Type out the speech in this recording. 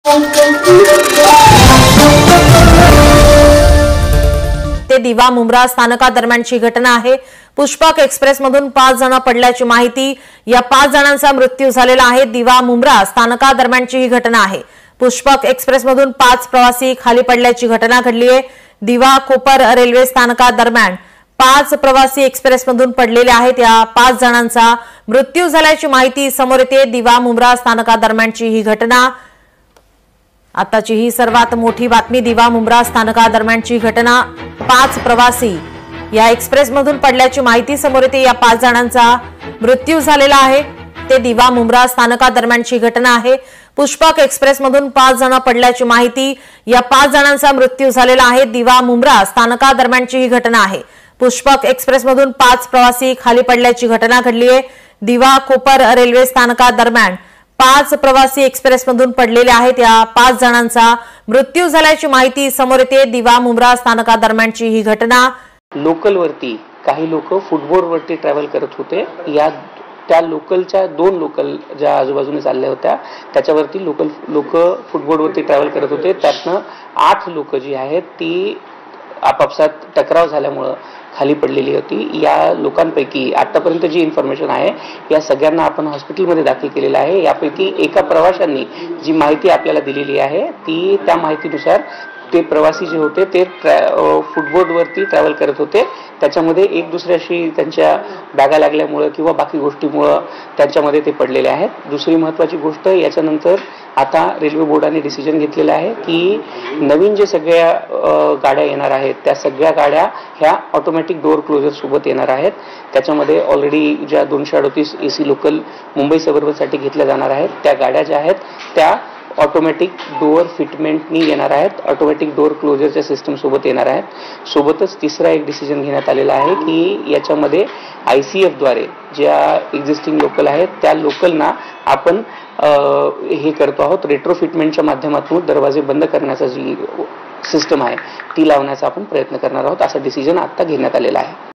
ते दिवा मुंब्रा स्थानकादरम्यानची घटना आहे। पुष्पक एक्सप्रेस मधून 5 जण पडल्याची माहिती। या 5 जणांचा मृत्यू झालेला आहे। दिवा मुंब्रा स्थानकादरम्यानची ही घटना आहे। पुष्पक एक्सप्रेस मधून 5 प्रवासी खाली पडल्याची घटना घडली आहे। दिवा कोपर रेल्वे स्थानकादरम्यान 5 प्रवासी एक्सप्रेस मधून पडलेले आहेत। या 5 जणांचा मृत्यू झाल्याची माहिती समोर येते। दिवा मुंब्रा स्थानकादरम्यानची ही घटना। आताची ही सर्वात मोठी बातमी। दिवा मुंब्रा स्थानकादरम्यानची घटना। 5 प्रवासी या एक्सप्रेस मधून पडल्याची माहिती समोर येते। या 5 जणांचा मृत्यू झालेला आहे। ते दिवा मुंब्रा स्थानकादरम्यानची घटना आहे। पुष्पक एक्सप्रेस मधून 5 जण पडल्याची माहिती। या 5 जणांचा मृत्यू झालेला आहे। दिवा मुंब्रा स्थानकादरम्यानची ही घटना आहे। पुष्पक एक्सप्रेस मधून 5 प्रवासी खाली पडल्याची घटना घडली आहे। दिवा कोपर रेल्वे स्थानकादरम्यान 5 प्रवासी एक्सप्रेस मधून पडलेले आहेत। या 5 जणांचा मृत्यू झाल्याची माहिती समोर येते। दिवा मुंब्रा स्थानकादरम्यानची ही घटना। लोकल वरती काही लोक फुटबोर्ड वरती ट्रॅव्हल करत होते। त्या लोकलच्या 2 लोकल ज्या आजूबाजूने चालल्या होत्या त्याच्यावरती लोक फुटबोर्ड वरती ट्रॅव्हल करत होते। त्यातनं 8 लोक जी आहेत ती आपापसात टकराव झाल्यामुळे खाली पडलेली होती। या लोकांपैकी आतापर्यंत जी इन्फॉर्मेशन आहे या सगळ्यांना आपण हॉस्पिटलमध्ये दाखल केलेलं आहे। यापैकी एका प्रवाशांनी जी माहिती आपल्याला दिलेली आहे ती त्या माहितीनुसार ते प्रवासी जे होते ते फुटबोर्डवरती ट्रॅव्हल करत होते। त्याच्यामध्ये एक दुसऱ्याशी त्यांच्या बॅगा लागल्यामुळे किंवा बाकी गोष्टीमुळे त्यांच्यामध्ये ते पडलेले आहेत। दुसरी महत्त्वाची गोष्ट, याच्यानंतर आता रेल्वे बोर्डाने डिसिजन घेतलेला आहे की नवीन जे सगळ्या गाड्या येणार आहेत त्या सगळ्या गाड्या ह्या ऑटोमॅटिक डोअर क्लोजर सोबत येणार आहेत। त्याच्यामध्ये ऑलरेडी ज्या 238 AC लोकल मुंबई सबअर्बनसाठी घेतल्या जाणार आहेत त्या गाड्या ज्या आहेत त्या ऑटोमॅटिक डोअर फिटमेंटनी येणार आहेत। ऑटोमॅटिक डोअर क्लोजरच्या सिस्टम सोबत येणार आहेत। सोबतच तिसरा एक डिसिजन घेण्यात आलेला आहे की याच्यामध्ये ICF द्वारे ज्या एक्झिस्टिंग लोकल आहेत त्या लोकलना आपण हे करतो आहोत, रेट्रोफिटमेंटच्या माध्यमातून दरवाजे बंद करण्याचा जी सिस्टम आहे ती लावण्याचा आपण प्रयत्न करणार आहोत। असा डिसिजन आता घेण्यात आलेला आहे।